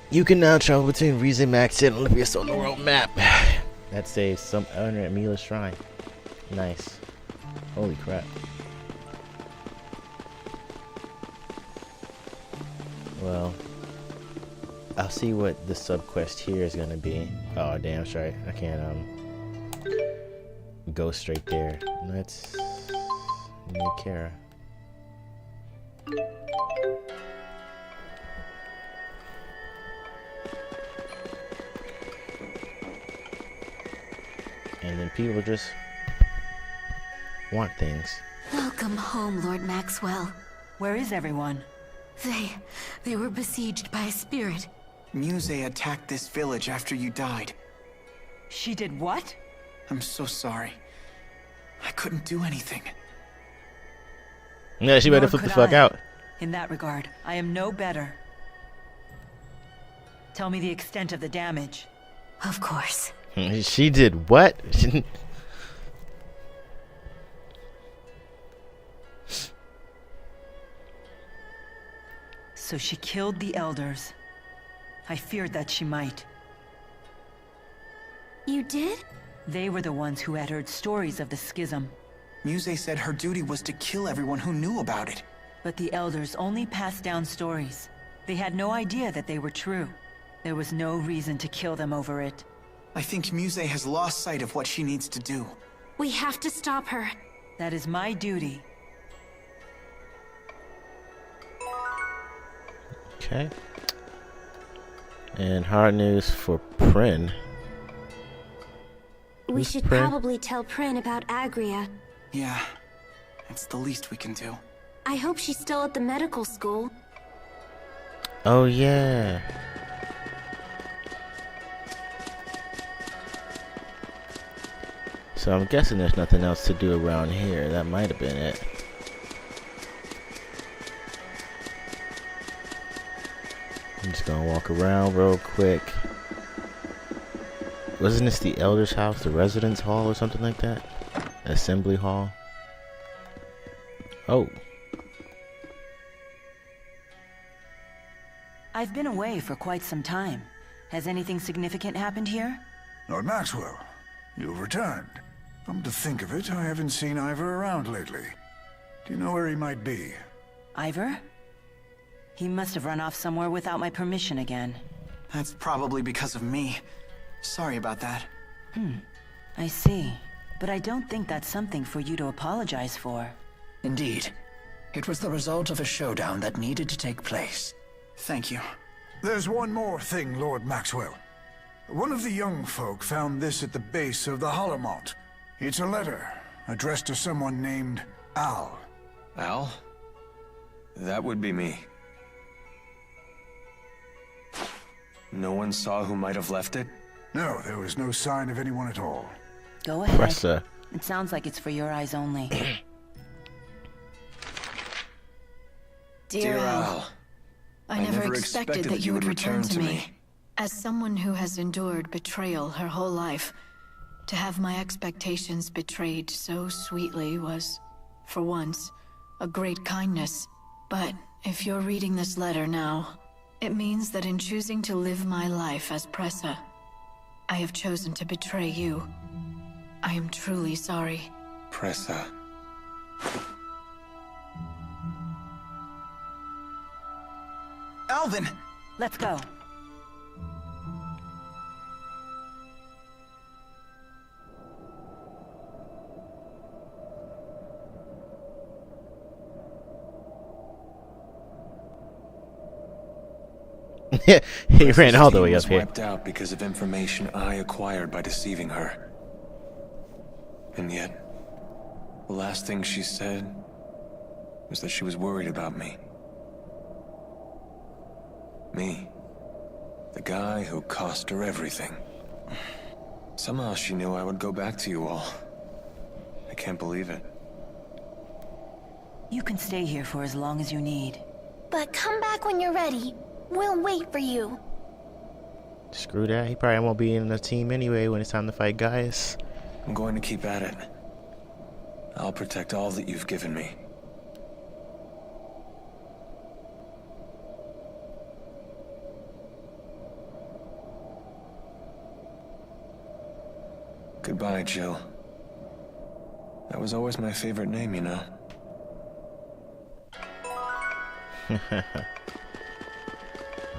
You can now travel between Reason Max and Olympia's on the world map. That saves some owner at Mila's shrine. Nice. Holy crap. Well, I'll see what the sub quest here is gonna be. Oh damn, sorry, I can't go straight there. Let's new Kara. And then people just want things. Welcome home, Lord Maxwell. Where is everyone? They were besieged by a spirit. Muse attacked this village after you died. She did what? I'm so sorry. I couldn't do anything. Yeah, she better Nor flip the could fuck I. out. In that regard, I am no better. Tell me the extent of the damage. Of course. She did what? So she killed the elders. I feared that she might. You did? They were the ones who had heard stories of the schism. Muse said her duty was to kill everyone who knew about it. But the elders only passed down stories. They had no idea that they were true. There was no reason to kill them over it. I think Muse has lost sight of what she needs to do. We have to stop her. That is my duty. Okay. And hard news for Prin. We Who's should Prin? probably tell Prin about Agria. Yeah, it's the least we can do. I hope she's still at the medical school. Oh yeah. So I'm guessing there's nothing else to do around here. That might have been it. I'm just gonna walk around real quick. Wasn't this the Elder's house, the residence hall or something like that? Assembly hall? Oh. I've been away for quite some time. Has anything significant happened here? Lord Maxwell, you've returned. Come to think of it, I haven't seen Ivor around lately. Do you know where he might be? Ivor? He must have run off somewhere without my permission again. That's probably because of me. Sorry about that. I see. But I don't think that's something for you to apologize for. Indeed. It was the result of a showdown that needed to take place. Thank you. There's one more thing, Lord Maxwell. One of the young folk found this at the base of the Hollowmont. It's a letter addressed to someone named Al. Al? That would be me. No one saw who might have left it? No, there was no sign of anyone at all. Go ahead. Presser. It sounds like it's for your eyes only. Dear Al, I never expected that you would return to me. As someone who has endured betrayal her whole life, to have my expectations betrayed so sweetly was, for once, a great kindness. But if you're reading this letter now, it means that in choosing to live my life as Pressa, I have chosen to betray you. I am truly sorry. Pressa. Alvin! Let's go. He ran all the way was up here. wiped out because of information I acquired by deceiving her. And yet, the last thing she said was that she was worried about me. Me. The guy who cost her everything. Somehow she knew I would go back to you all. I can't believe it. You can stay here for as long as you need. But come back when you're ready. We'll wait for you. Screw that. He probably won't be in the team anyway when it's time to fight guys. I'm going to keep at it. I'll protect all that you've given me. Goodbye, Jill. That was always my favorite name, you know.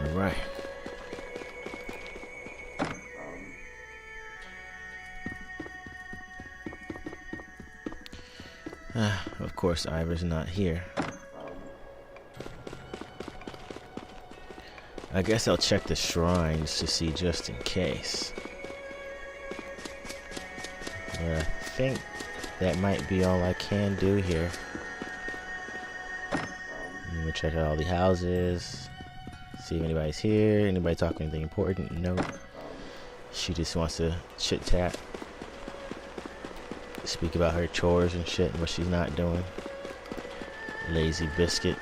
Alright. Of course, Ivor's not here. I guess I'll check the shrines to see just in case. But I think that might be all I can do here. I'm gonna check out all the houses. See if anybody's here. Anybody talking anything important? Nope. She just wants to chit chat. Speak about her chores and shit and what she's not doing. Lazy biscuit.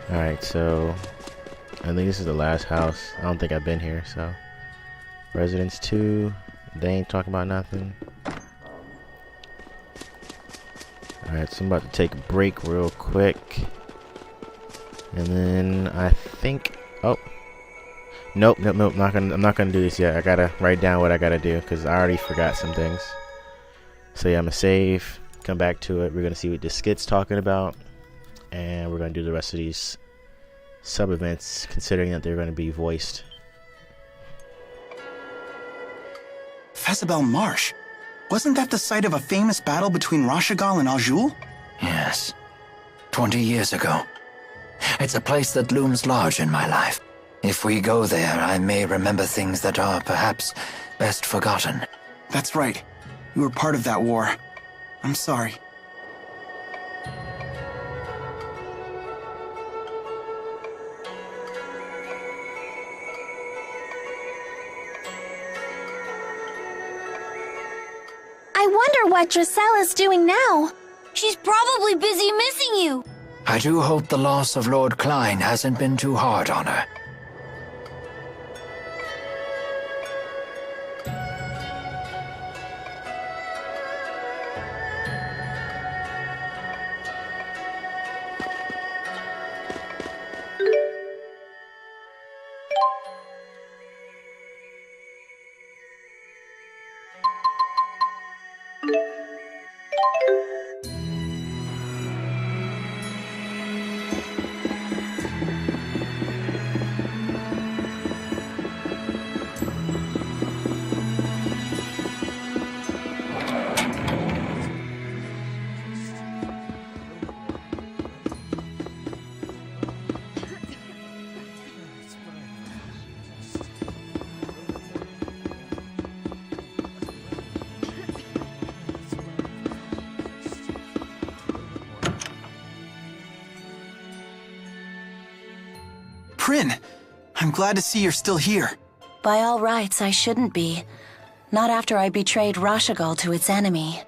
Alright, so I think this is the last house. I don't think I've been here, so. Residence 2. They ain't talking about nothing. Alright, so I'm about to take a break real quick. And then I think, oh. Nope, I'm not gonna do this yet. I gotta write down what I gotta do because I already forgot some things. So yeah, I'm gonna save, come back to it. We're gonna see what the skit's talking about, and we're gonna do the rest of these sub events, considering that they're gonna be voiced. Fezabel Marsh. Wasn't that the site of a famous battle between Rashagal and Aljul? Yes. 20 years ago. It's a place that looms large in my life. If we go there, I may remember things that are perhaps best forgotten. That's right. You were part of that war. I'm sorry. I wonder what Drusella's doing now. She's probably busy missing you. I do hope the loss of Lord Klein hasn't been too hard on her. Prin, I'm glad to see you're still here. By all rights, I shouldn't be. Not after I betrayed Rashagal to its enemy.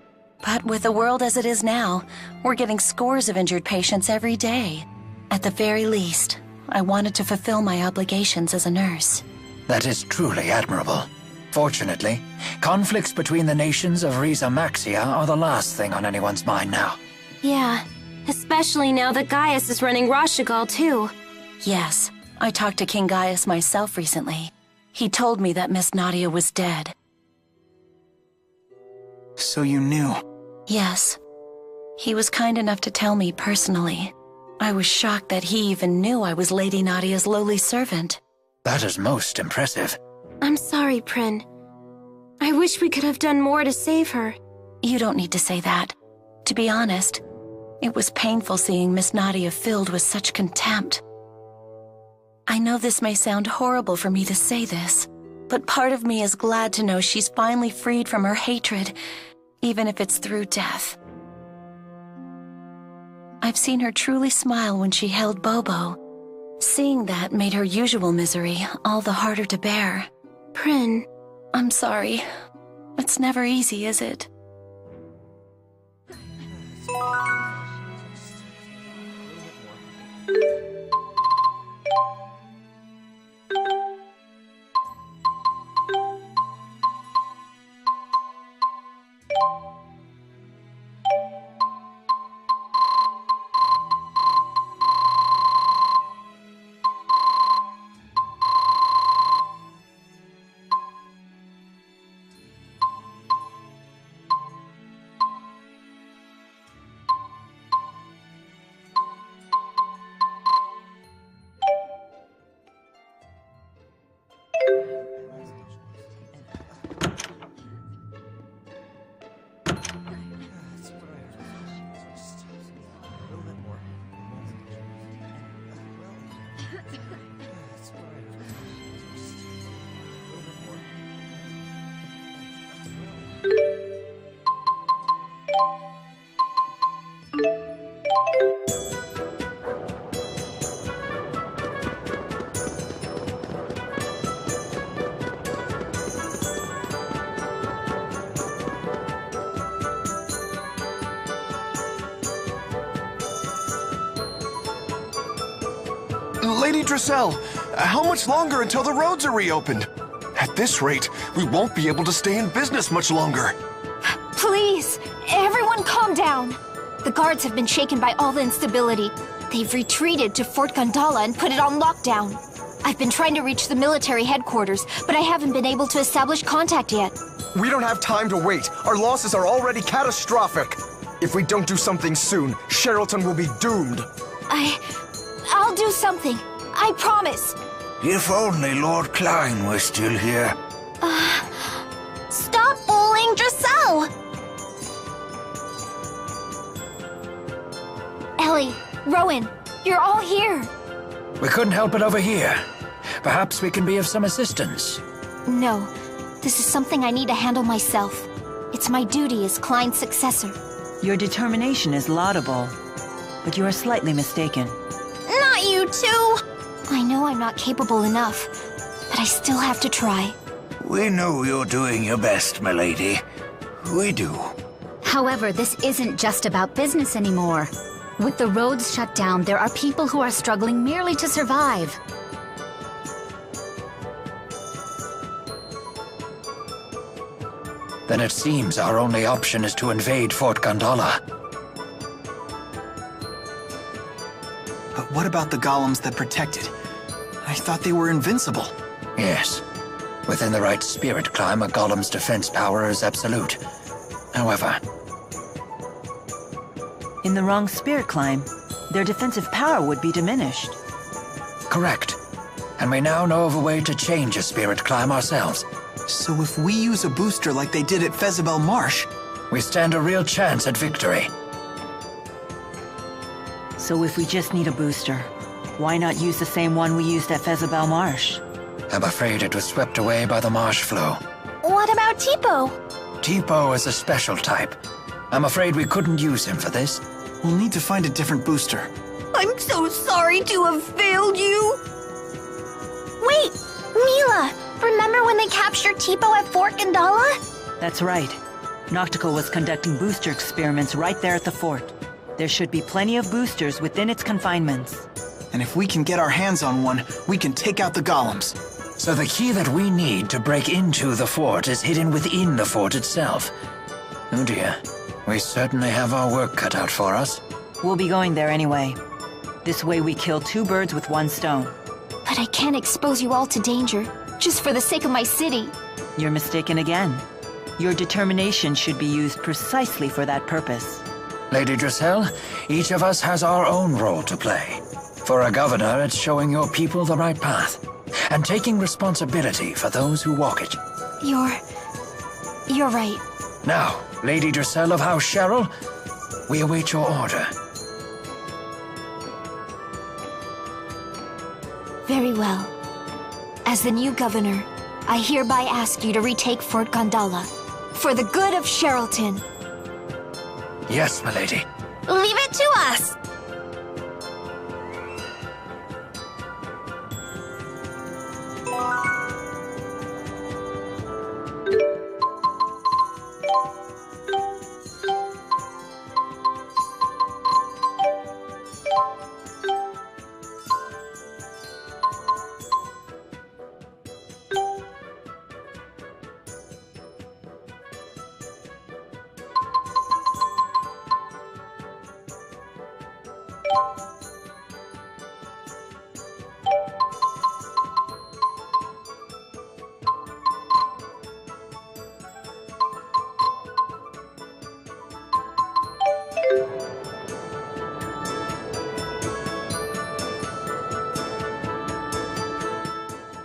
But with the world as it is now, we're getting scores of injured patients every day. At the very least, I wanted to fulfill my obligations as a nurse. That is truly admirable. Fortunately, conflicts between the nations of Riza Maxia are the last thing on anyone's mind now. Yeah, especially now that Gaius is running Rashagal too. Yes, I talked to King Gaius myself recently. He told me that Miss Nadia was dead. So you knew? Yes. He was kind enough to tell me personally. I was shocked that he even knew I was Lady Nadia's lowly servant. That is most impressive. I'm sorry, Prin. I wish we could have done more to save her. You don't need to say that. To be honest, it was painful seeing Miss Nadia filled with such contempt. I know this may sound horrible for me to say this, but part of me is glad to know she's finally freed from her hatred, even if it's through death. I've seen her truly smile when she held Bobo. Seeing that made her usual misery all the harder to bear. Prin. I'm sorry. It's never easy, is it? Lady Dressel, how much longer until the roads are reopened? At this rate, we won't be able to stay in business much longer. Please, everyone calm down. The guards have been shaken by all the instability. They've retreated to Fort Gondola and put it on lockdown. I've been trying to reach the military headquarters, but I haven't been able to establish contact yet. We don't have time to wait. Our losses are already catastrophic. If we don't do something soon, Sherrilton will be doomed. I'll do something. I promise. If only Lord Klein were still here. Stop bullying Dressel! Ellie, Rowan, you're all here. We couldn't help it over here. Perhaps we can be of some assistance. No, this is something I need to handle myself. It's my duty as Klein's successor. Your determination is laudable, but you are slightly mistaken. Not you too! I know I'm not capable enough, but I still have to try. We know you're doing your best, milady. We do. However, this isn't just about business anymore. With the roads shut down, there are people who are struggling merely to survive. Then it seems our only option is to invade Fort Gondola. But what about the golems that protect it? I thought they were invincible. Yes. Within the right spirit climb, a golem's defense power is absolute. However, in the wrong spirit climb, their defensive power would be diminished. correct. And we now know of a way to change a spirit climb ourselves. So if we use a booster like they did at Fezabel Marsh, we stand a real chance at victory. So if we just need a booster, why not use the same one we used at Fezabel Marsh? I'm afraid it was swept away by the marsh flow. What about Tipo? Tipo is a special type. I'm afraid we couldn't use him for this. We'll need to find a different booster. I'm so sorry to have failed you. Wait, Mila, remember when they captured Tipo at Fort Gondola? That's right. Noctical was conducting booster experiments right there at the fort. There should be plenty of boosters within its confinements. And if we can get our hands on one, we can take out the golems. So the key that we need to break into the fort is hidden within the fort itself. Oh dear. We certainly have our work cut out for us. We'll be going there anyway. This way we kill two birds with one stone. But I can't expose you all to danger, just for the sake of my city. You're mistaken again. Your determination should be used precisely for that purpose. Lady Dressel, each of us has our own role to play. For a governor, it's showing your people the right path, and taking responsibility for those who walk it. You're right. Now, Lady Dressel of House Cheryl, we await your order. Very well. As the new governor, I hereby ask you to retake Fort Gondola, for the good of Sherrilton. Yes, my lady. Leave it to us!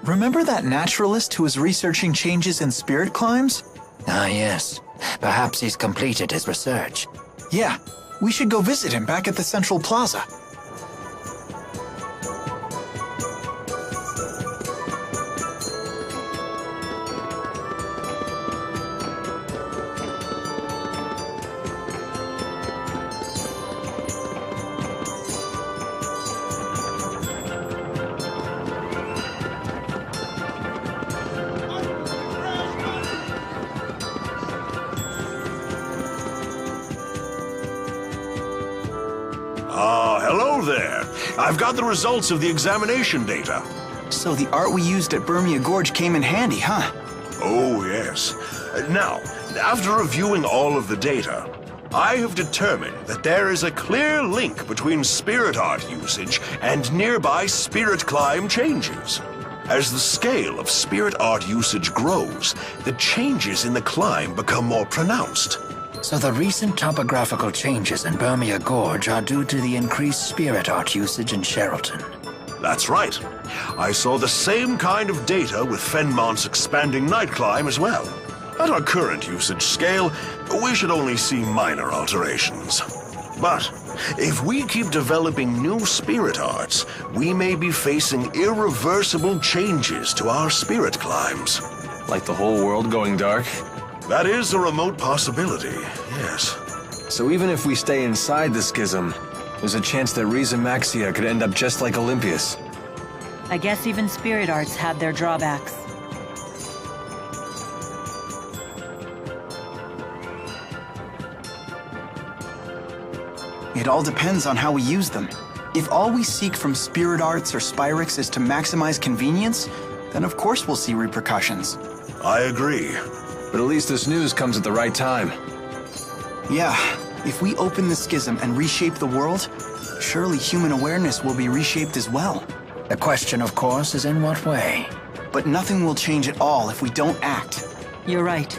Remember that naturalist who was researching changes in spirit climbs? Ah, yes. Perhaps he's completed his research. Yeah, we should go visit him back at the Central Plaza. there! I've got the results of the examination data. So the art we used at Burmia Gorge came in handy, huh? Oh, yes. Now, after reviewing all of the data, I have determined that there is a clear link between spirit art usage and nearby spirit climb changes. As the scale of spirit art usage grows, the changes in the climb become more pronounced. So the recent topographical changes in Burmia Gorge are due to the increased spirit art usage in Sherrilton. That's right. I saw the same kind of data with Fenmont's expanding night climb as well. At our current usage scale, we should only see minor alterations. But if we keep developing new spirit arts, we may be facing irreversible changes to our spirit climbs. Like the whole world going dark? That is a remote possibility, yes. So even if we stay inside the schism, there's a chance that Riza Maxia could end up just like Olympius. I guess even spirit arts have their drawbacks. It all depends on how we use them. If all we seek from spirit arts or Spyrix is to maximize convenience, then of course we'll see repercussions. I agree. But at least this news comes at the right time. Yeah, if we open the schism and reshape the world, surely human awareness will be reshaped as well. The question, of course, is in what way? But nothing will change at all if we don't act. You're right.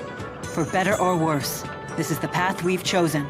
For better or worse, this is the path we've chosen.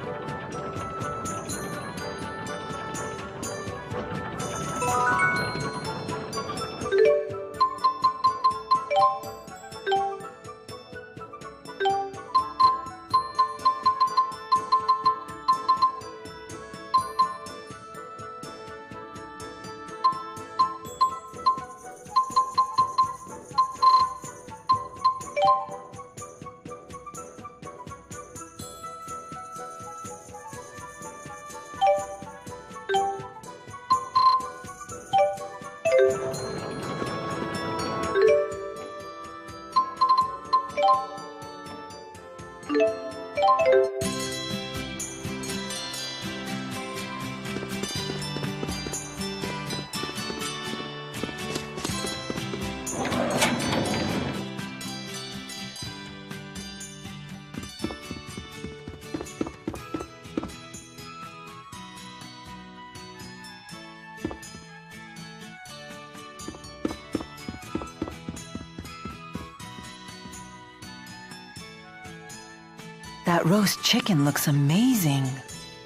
That roast chicken looks amazing.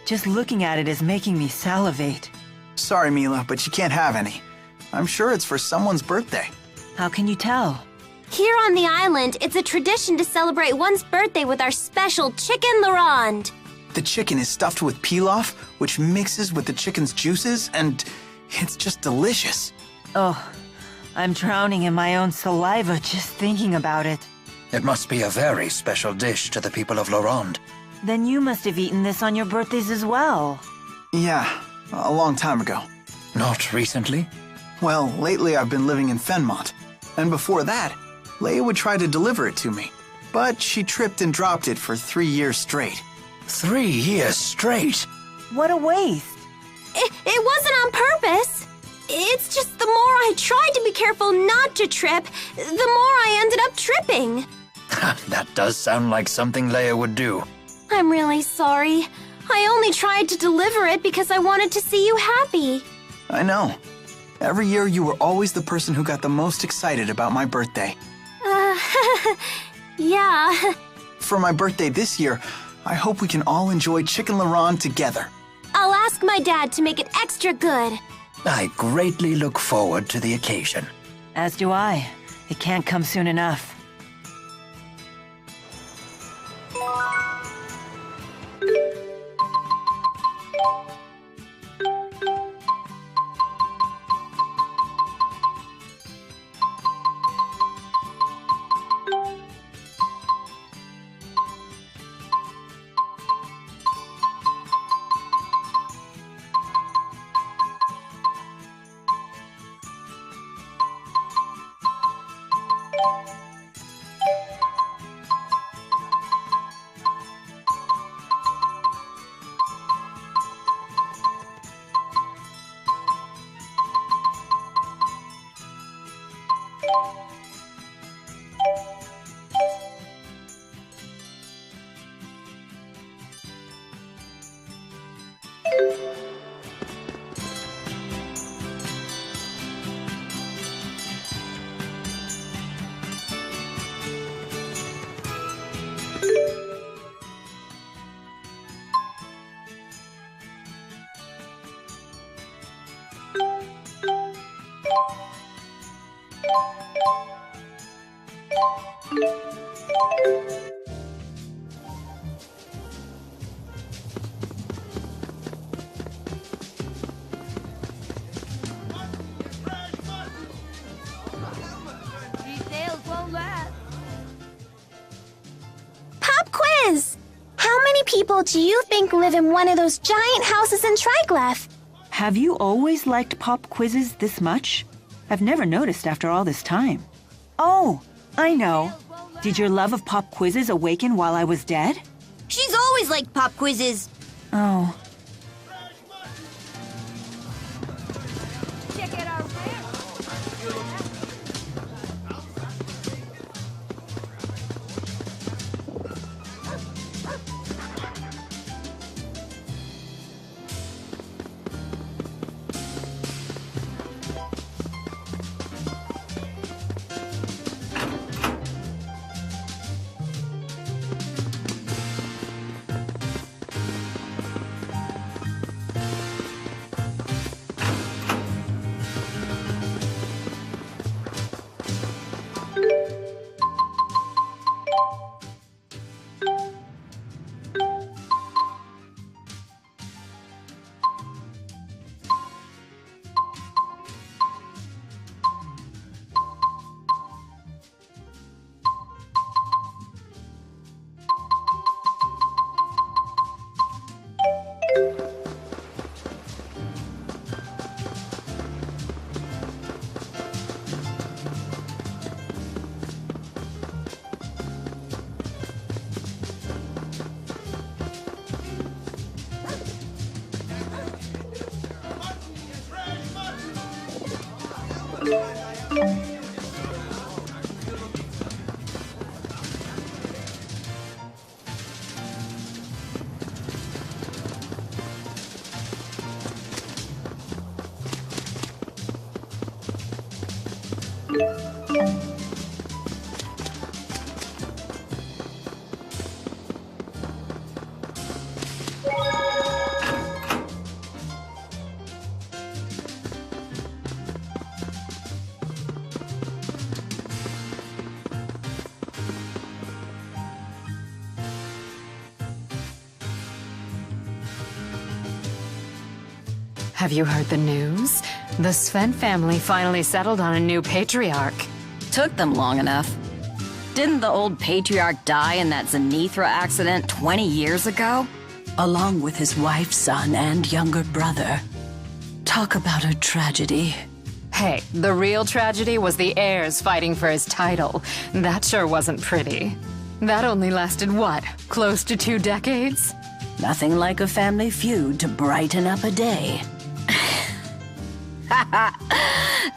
Just looking at it is making me salivate. Sorry, Mila, but you can't have any. I'm sure it's for someone's birthday. How can you tell? Here on the island, it's a tradition to celebrate one's birthday with our special chicken Larande. The chicken is stuffed with pilaf, which mixes with the chicken's juices, and it's just delicious. Oh, I'm drowning in my own saliva just thinking about it. It must be a very special dish to the people of Larande. Then you must have eaten this on your birthdays as well. Yeah, a long time ago. Not recently? Well, lately I've been living in Fenmont. And before that, Leia would try to deliver it to me. But she tripped and dropped it for 3 years straight. 3 years straight? What a waste. It wasn't on purpose. It's just the more I tried to be careful not to trip, the more I ended up tripping. That does sound like something Leia would do. I'm really sorry. I only tried to deliver it because I wanted to see you happy. I know. Every year you were always the person who got the most excited about my birthday. Yeah. For my birthday this year, I hope we can all enjoy Chicken Larande together. I'll ask my dad to make it extra good. I greatly look forward to the occasion. As do I. It can't come soon enough. Pop quiz! How many people do you think live in one of those giant houses in Triglav? Have you always liked pop quizzes this much? I've never noticed after all this time. Oh, I know. Did your love of pop quizzes awaken while I was dead? She's always liked pop quizzes. Oh. Have you heard the news? The Sven family finally settled on a new patriarch. Took them long enough. Didn't the old patriarch die in that Zenithra accident 20 years ago? Along with his wife, son, and younger brother. Talk about a tragedy. Hey, the real tragedy was the heirs fighting for his title. That sure wasn't pretty. That only lasted, what, close to 2 decades? Nothing like a family feud to brighten up a day.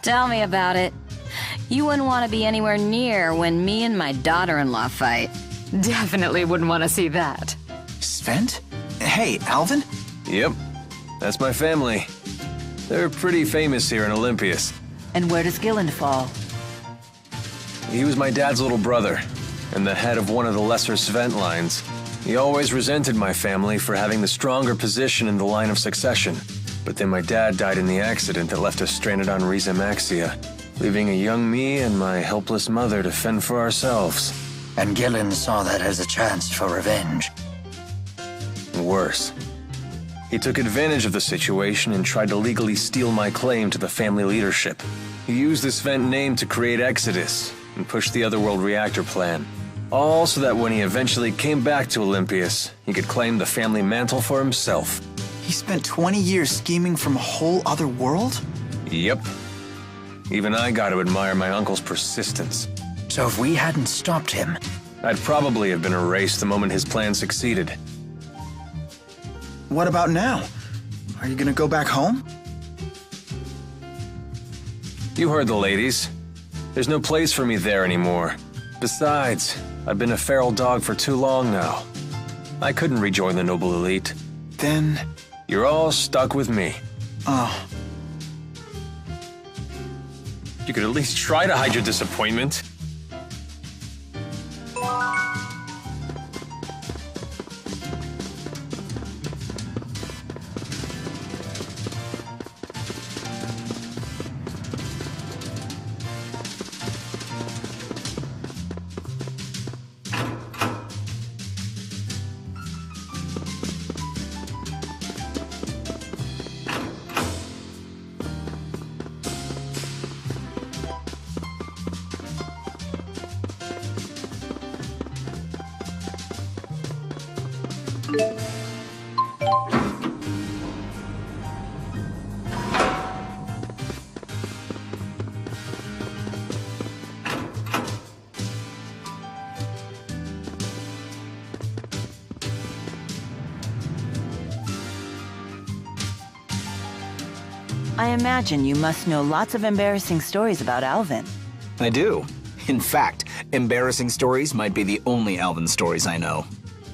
Tell me about it. You wouldn't want to be anywhere near when me and my daughter-in-law fight. Definitely wouldn't want to see that. Sven? Hey, Alvin? Yep, that's my family. They're pretty famous here in Olympias. And where does Gilland fall? He was my dad's little brother, and the head of one of the lesser Svent lines. He always resented my family for having the stronger position in the line of succession. But then my dad died in the accident that left us stranded on Riza Maxia, leaving a young me and my helpless mother to fend for ourselves. And Gillen saw that as a chance for revenge. Worse. He took advantage of the situation and tried to legally steal my claim to the family leadership. He used the Svent name to create Exodus and push the Otherworld reactor plan. All so that when he eventually came back to Olympias, he could claim the family mantle for himself. He spent 20 years scheming from a whole other world? Yep. Even I got to admire my uncle's persistence. So if we hadn't stopped him, I'd probably have been erased the moment his plan succeeded. What about now? Are you gonna go back home? You heard the ladies. There's no place for me there anymore. Besides, I've been a feral dog for too long now. I couldn't rejoin the noble elite. Then... You're all stuck with me. Oh. You could at least try to hide your disappointment. I imagine you must know lots of embarrassing stories about Alvin. I do. In fact, embarrassing stories might be the only Alvin stories I know.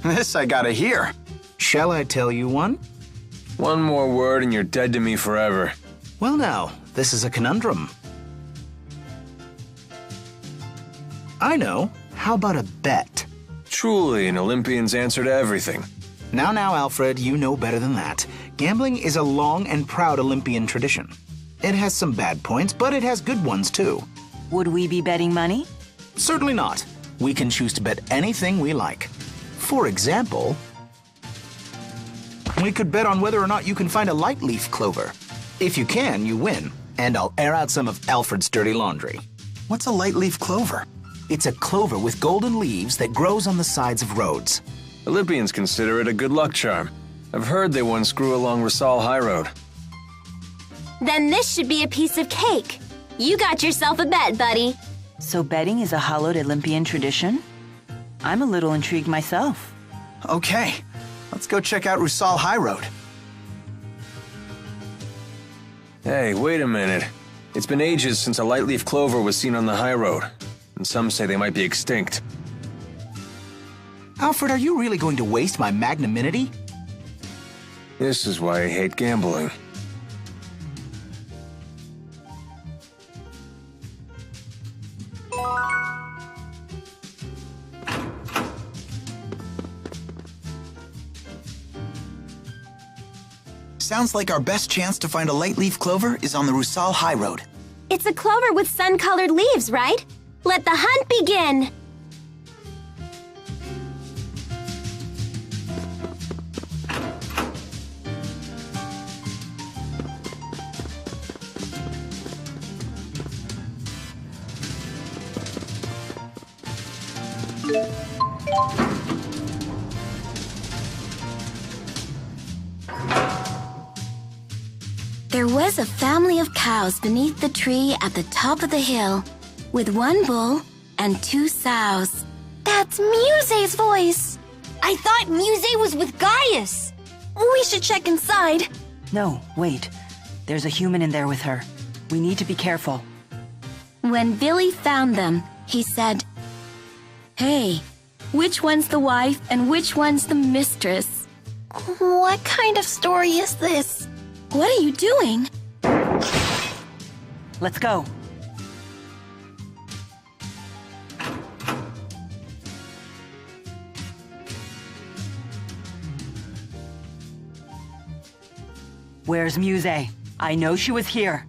This I gotta hear. Shall I tell you one? One more word and you're dead to me forever. Well now, this is a conundrum. I know. How about a bet? Truly an Olympian's answer to everything. Now, Alfred, you know better than that. Gambling is a long and proud Olympian tradition. It has some bad points, but it has good ones too. Would we be betting money? Certainly not. We can choose to bet anything we like. For example, we could bet on whether or not you can find a light leaf clover. If you can, you win, and I'll air out some of Alfred's dirty laundry. What's a light leaf clover? It's a clover with golden leaves that grows on the sides of roads. Olympians consider it a good luck charm. I've heard they once grew along Rissal High Road. Then this should be a piece of cake. You got yourself a bet, buddy. So betting is a hallowed Olympian tradition? I'm a little intrigued myself. Okay, let's go check out Rissal High Road. Hey, wait a minute. It's been ages since a light leaf clover was seen on the high road, and some say they might be extinct. Alfred, are you really going to waste my magnanimity? This is why I hate gambling. Sounds like our best chance to find a light leaf clover is on the Rissal High Road. It's a clover with sun-colored leaves, right? Let the hunt begin! There was a family of cows beneath the tree at the top of the hill, with one bull and 2 sows. That's Muse's voice! I thought Muse was with Gaius! We should check inside. No, wait. There's a human in there with her. We need to be careful. When Billy found them, he said, "Hey, which one's the wife and which one's the mistress?" What kind of story is this? What are you doing? Let's go. Where's Muse? I know she was here.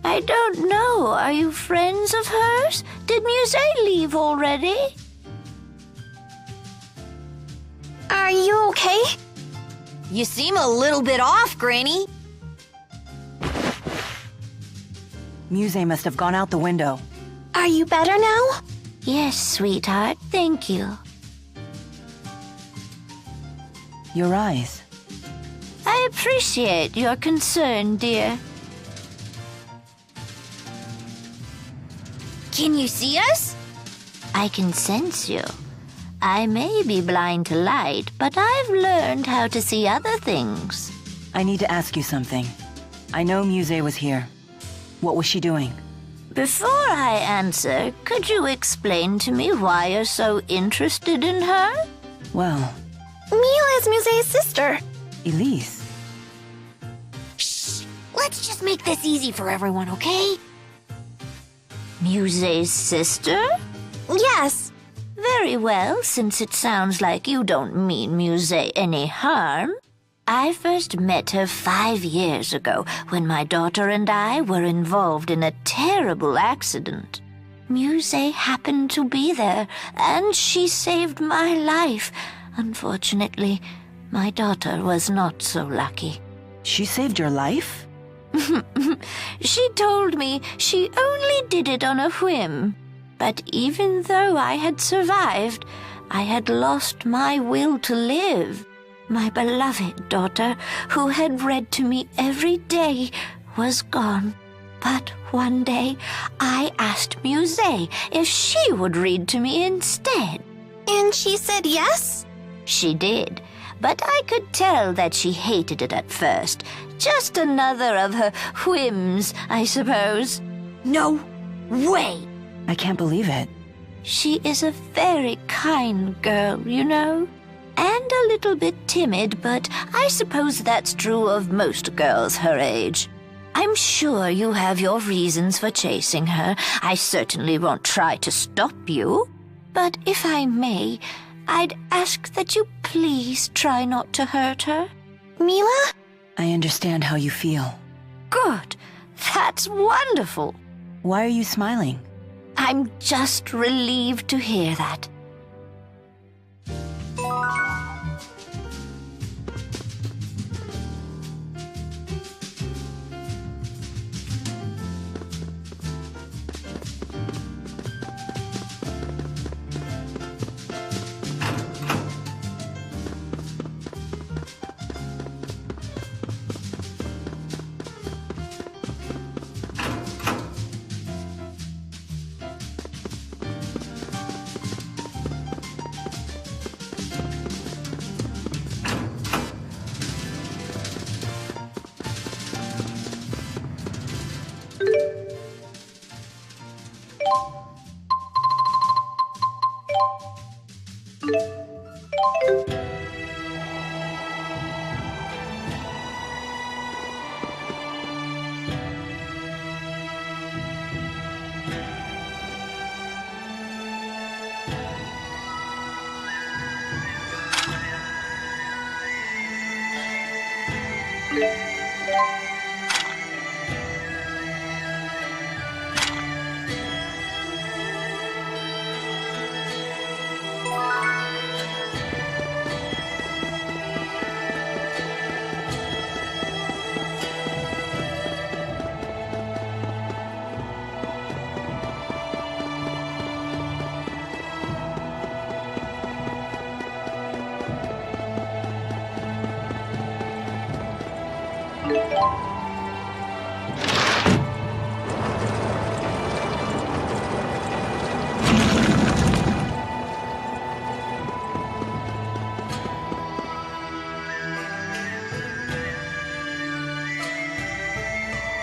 I don't know. Are you friends of hers? Did Muse leave already? Are you okay? You seem a little bit off, Granny. Muse must have gone out the window. Are you better now? Yes, sweetheart. Thank you. Your eyes. I appreciate your concern, dear. Can you see us? I can sense you. I may be blind to light, but I've learned how to see other things. I need to ask you something. I know Muse was here. What was she doing? Before I answer, could you explain to me why you're so interested in her? Well... Mila is Muse's sister. Elise. Shh! Let's just make this easy for everyone, okay? Muse's sister? Yes. Very well, since it sounds like you don't mean Muse any harm. I first met her 5 years ago when my daughter and I were involved in a terrible accident. Muse happened to be there, and she saved my life. Unfortunately, my daughter was not so lucky. She saved your life? She told me she only did it on a whim. But even though I had survived, I had lost my will to live. my beloved daughter, who had read to me every day, was gone. But one day, I asked Musée if she would read to me instead. And she said yes? She did, but I could tell that she hated it at first. Just another of her whims, I suppose. No way! I can't believe it. She is a very kind girl, you know. And a little bit timid, but I suppose that's true of most girls her age. I'm sure you have your reasons for chasing her. I certainly won't try to stop you. But if I may, I'd ask that you please try not to hurt her. Mila? I understand how you feel. Good. That's wonderful. Why are you smiling? I'm just relieved to hear that.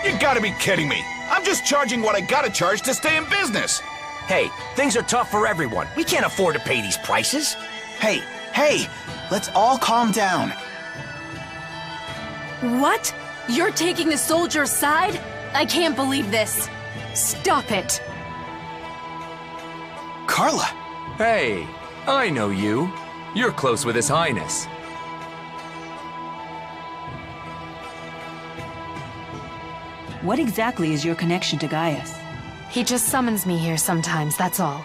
You gotta be kidding me! I'm just charging what I gotta charge to stay in business! Hey, things are tough for everyone. We can't afford to pay these prices. Hey, let's all calm down. What? You're taking the soldier's side? I can't believe this. Stop it. Carla! Hey, I know you. You're close with His Highness. What exactly is your connection to Gaius? He just summons me here sometimes, that's all.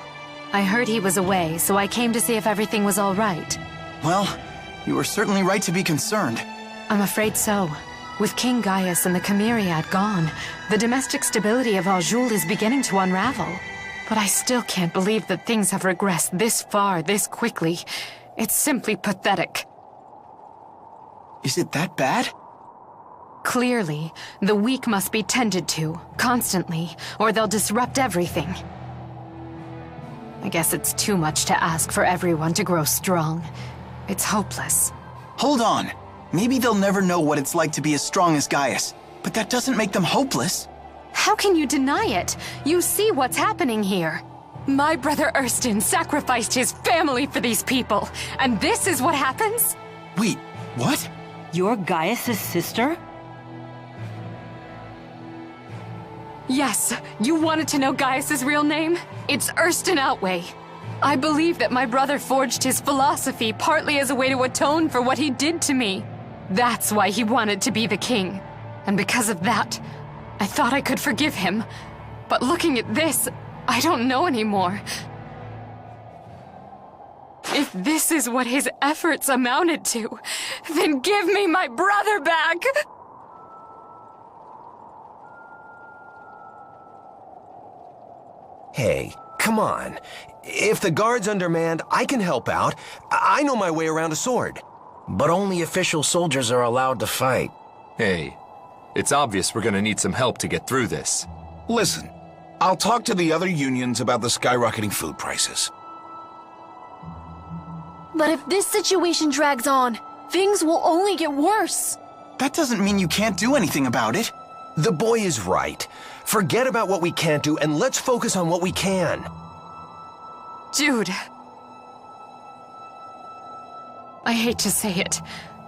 I heard he was away, so I came to see if everything was all right. Well, you were certainly right to be concerned. I'm afraid so. With King Gaius and the Chimeriad gone, the domestic stability of Aljul is beginning to unravel. But I still can't believe that things have regressed this far, this quickly. It's simply pathetic. Is it that bad? Clearly, the weak must be tended to, constantly, or they'll disrupt everything. I guess it's too much to ask for everyone to grow strong. It's hopeless. Hold on. Maybe they'll never know what it's like to be as strong as Gaius, but that doesn't make them hopeless. How can you deny it? You see what's happening here. My brother Erston sacrificed his family for these people, and this is what happens? Wait, what? You're Gaius's sister? Yes, you wanted to know Gaius's real name? It's Erston Outway. I believe that my brother forged his philosophy partly as a way to atone for what he did to me. That's why he wanted to be the king. And because of that, I thought I could forgive him. But looking at this, I don't know anymore. If this is what his efforts amounted to, then give me my brother back! Hey, come on. If the guard's undermanned, I can help out. I know my way around a sword. But only official soldiers are allowed to fight. Hey, it's obvious we're gonna need some help to get through this. Listen, I'll talk to the other unions about the skyrocketing food prices. But if this situation drags on, things will only get worse. That doesn't mean you can't do anything about it. The boy is right. Forget about what we can't do and let's focus on what we can. Jude. I hate to say it,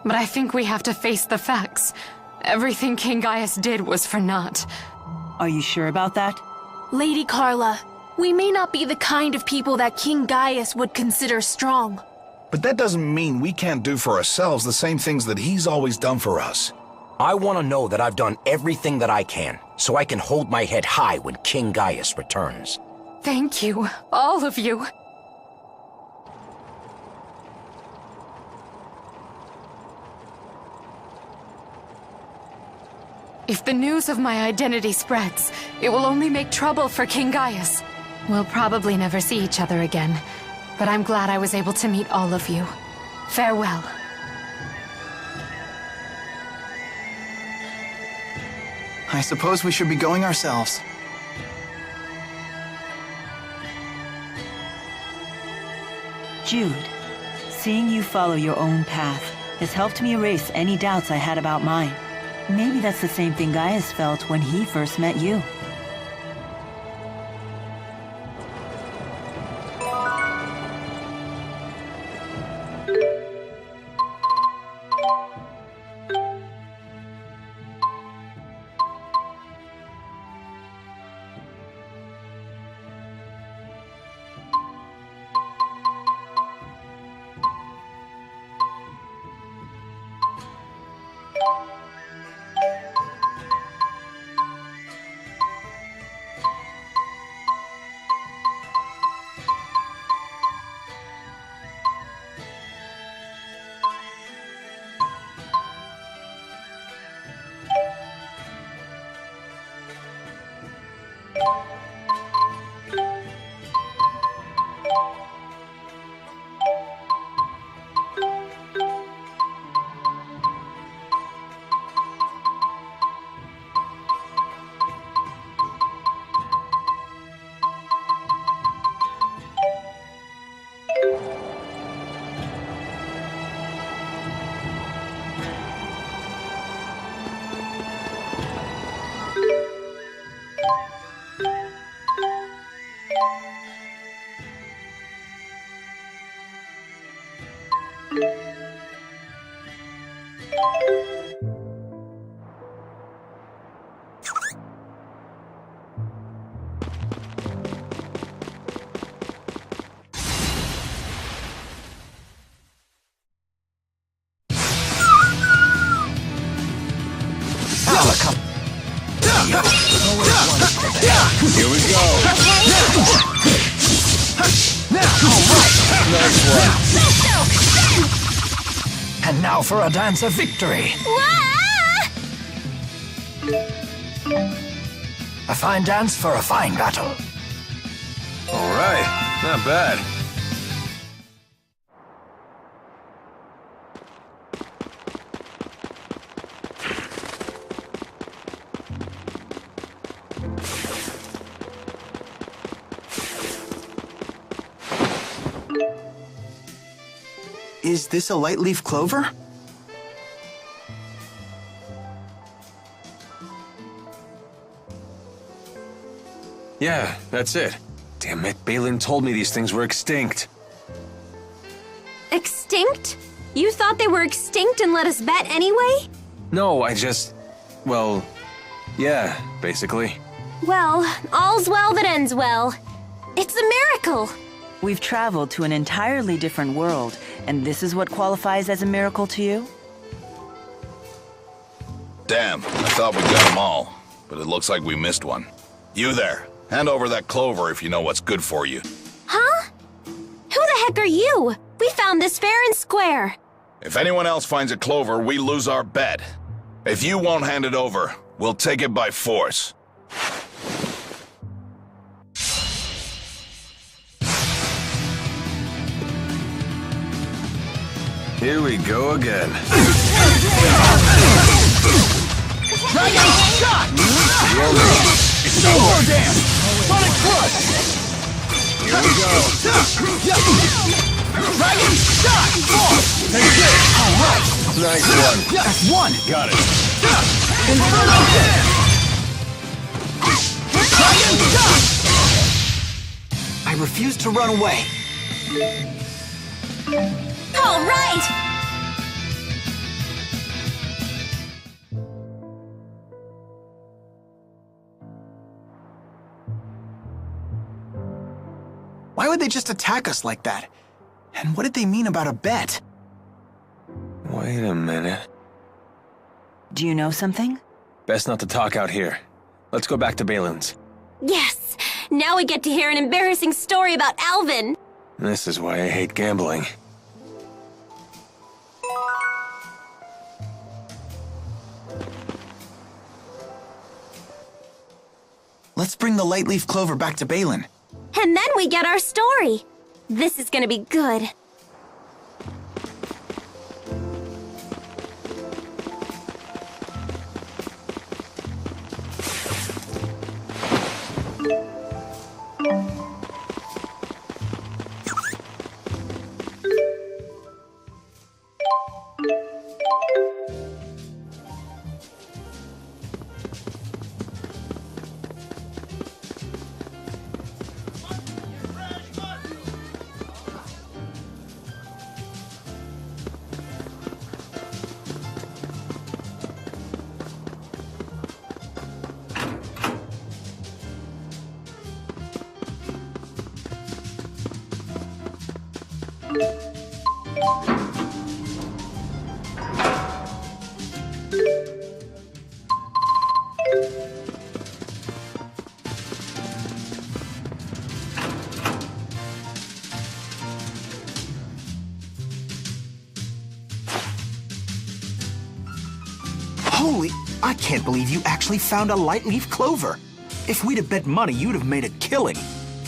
but I think we have to face the facts. Everything King Gaius did was for naught. Are you sure about that? Lady Carla, we may not be the kind of people that King Gaius would consider strong. But that doesn't mean we can't do for ourselves the same things that he's always done for us. I want to know that I've done everything that I can, so I can hold my head high when King Gaius returns. Thank you, all of you. If the news of my identity spreads, it will only make trouble for King Gaius. We'll probably never see each other again, but I'm glad I was able to meet all of you. Farewell. I suppose we should be going ourselves. Jude, seeing you follow your own path has helped me erase any doubts I had about mine. Maybe that's the same thing Gaius felt when he first met you. Here we go. Nice one. And now for a dance of victory. A fine dance for a fine battle. All right, not bad. Is this a light leaf clover? Yeah, that's it. Damn it, Balin told me these things were extinct. Extinct? You thought they were extinct and let us bet anyway? No, well, yeah, basically. Well, all's well that ends well. It's a miracle. We've traveled to an entirely different world, and this is what qualifies as a miracle to you? Damn, I thought we got them all, but it looks like we missed one. You there, hand over that clover if you know what's good for you. Huh? Who the heck are you? We found this fair and square. If anyone else finds a clover, we lose our bet. If you won't hand it over, we'll take it by force. Here we go again. Dragon shot! It's no more dance! Sonic Flood! Here we go. Dragon shot! Take it! Alright! Nice one. That's one! Got it. Inferno dance! Dragon shot! I refuse to run away. All right! Why would they just attack us like that? And what did they mean about a bet? Wait a minute. Do you know something? Best not to talk out here. Let's go back to Balin's. Yes! Now we get to hear an embarrassing story about Alvin. This is why I hate gambling. Let's bring the light leaf clover back to Balin. And then we get our story. This is gonna be good. Holy, I can't believe you actually found a light leaf clover. If we'd have bet money, you'd have made a killing.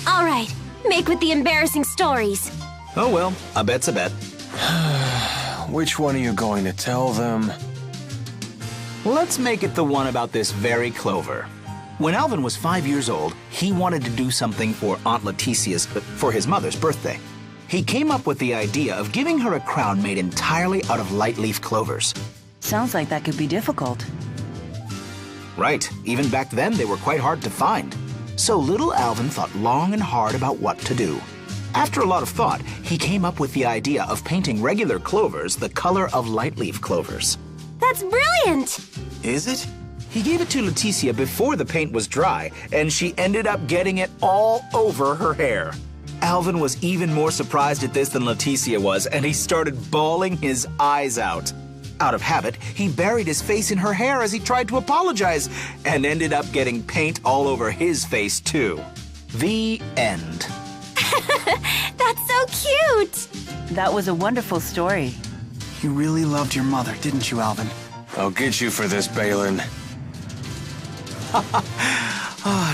All right, make with the embarrassing stories. Oh well, a bet's a bet. Which one are you going to tell them? Let's make it the one about this very clover. When Alvin was 5 years old, he wanted to do something for Aunt for his mother's birthday. He came up with the idea of giving her a crown made entirely out of light leaf clovers. Sounds like that could be difficult. Right, even back then they were quite hard to find. So little Alvin thought long and hard about what to do. After a lot of thought, he came up with the idea of painting regular clovers the color of light leaf clovers. That's brilliant! Is it? He gave it to Leticia before the paint was dry, and she ended up getting it all over her hair. Alvin was even more surprised at this than Leticia was, and he started bawling his eyes out. Out of habit, he buried his face in her hair as he tried to apologize, and ended up getting paint all over his face, too. The end. That's so cute! That was a wonderful story. You really loved your mother, didn't you, Alvin? I'll get you for this, Balin.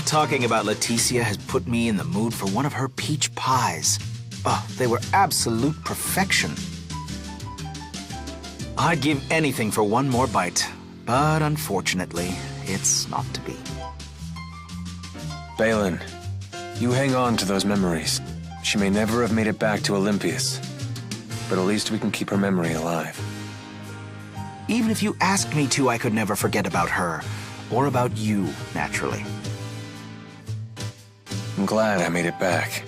Talking about Leticia has put me in the mood for one of her peach pies. Oh, they were absolute perfection. I'd give anything for one more bite, but unfortunately, it's not to be. Balin, you hang on to those memories. She may never have made it back to Olympias, but at least we can keep her memory alive. Even if you asked me to, I could never forget about her, or about you, naturally. I'm glad I made it back.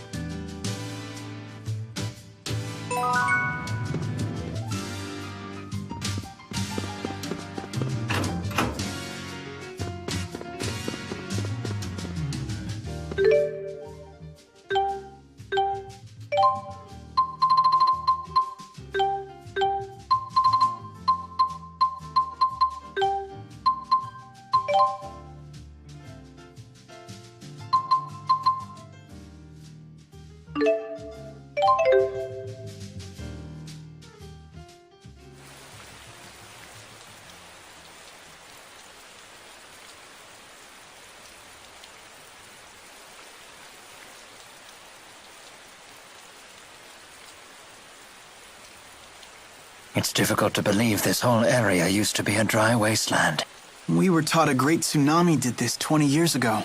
It's difficult to believe this whole area used to be a dry wasteland. We were taught a great tsunami did this 20 years ago.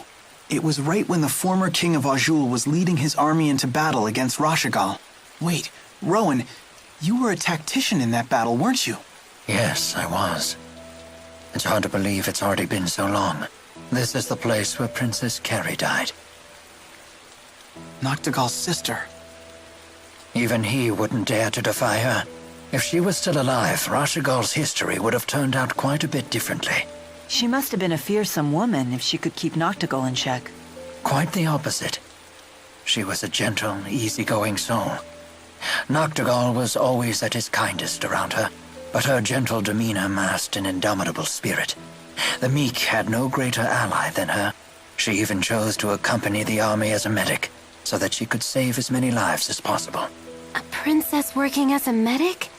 It was right when the former king of Azul was leading his army into battle against Rashagal. Wait, Rowan, you were a tactician in that battle, weren't you? Yes, I was. It's hard to believe it's already been so long. This is the place where Princess Carrie died. Noctigal's sister. Even he wouldn't dare to defy her. If she was still alive, Rashagal's history would have turned out quite a bit differently. She must have been a fearsome woman if she could keep Noctigal in check. Quite the opposite. She was a gentle, easygoing soul. Noctigal was always at his kindest around her, but her gentle demeanor masked an indomitable spirit. The meek had no greater ally than her. She even chose to accompany the army as a medic, so that she could save as many lives as possible. A princess working as a medic?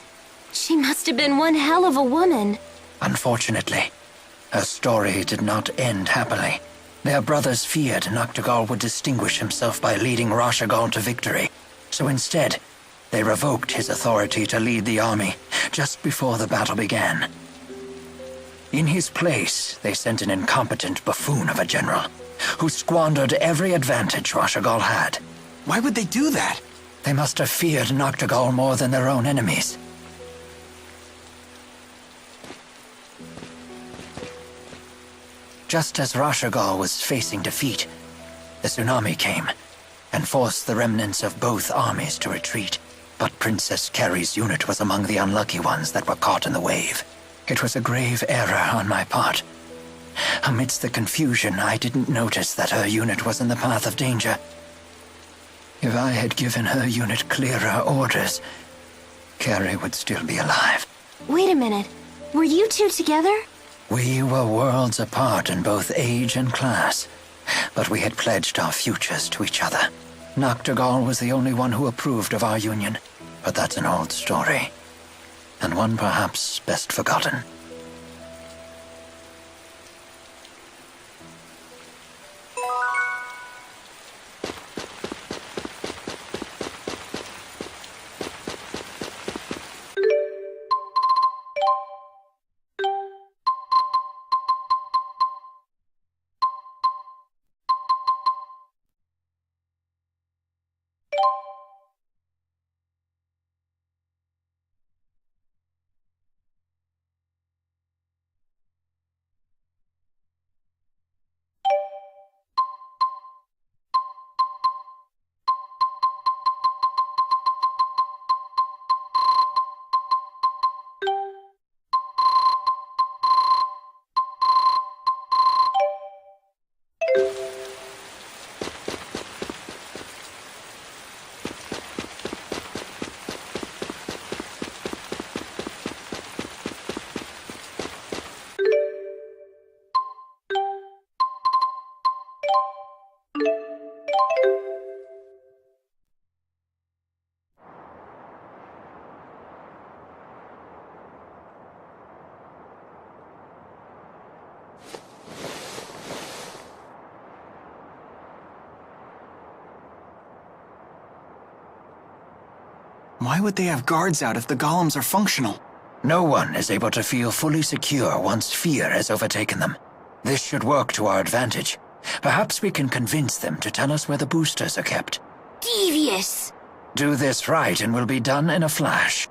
She must have been one hell of a woman. Unfortunately, her story did not end happily. Their brothers feared Noctigal would distinguish himself by leading Rashagal to victory. So instead, they revoked his authority to lead the army just before the battle began. In his place, they sent an incompetent buffoon of a general who squandered every advantage Rashagal had. Why would they do that? They must have feared Noctigal more than their own enemies. Just as Rashagal was facing defeat, the tsunami came and forced the remnants of both armies to retreat. But Princess Carrie's unit was among the unlucky ones that were caught in the wave. It was a grave error on my part. Amidst the confusion, I didn't notice that her unit was in the path of danger. If I had given her unit clearer orders, Carrie would still be alive. Wait a minute. Were you two together? We were worlds apart in both age and class, but we had pledged our futures to each other. Noctigal was the only one who approved of our union, but that's an old story, and one perhaps best forgotten. Why would they have guards out if the golems are functional? No one is able to feel fully secure once fear has overtaken them. This should work to our advantage. Perhaps we can convince them to tell us where the boosters are kept. Devious! Do this right and we'll be done in a flash.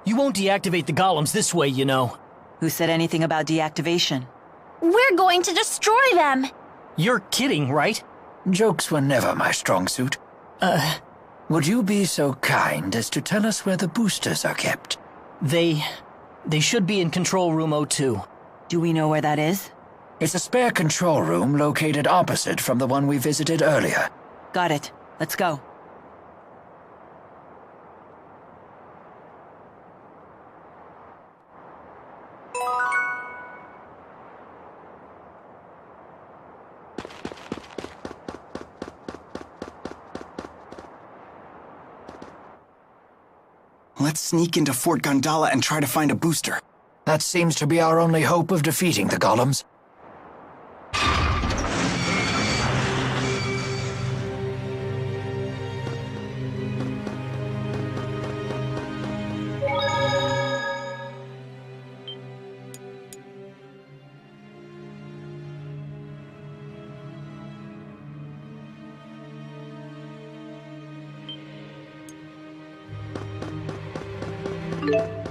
You won't deactivate the golems this way, you know. Who said anything about deactivation? We're going to destroy them! You're kidding, right? Jokes were never my strong suit. Would you be so kind as to tell us where the boosters are kept? They should be in Control Room 02. Do we know where that is? It's a spare control room located opposite from the one we visited earlier. Got it. Let's go. Let's sneak into Fort Gondala and try to find a booster. That seems to be our only hope of defeating the golems. you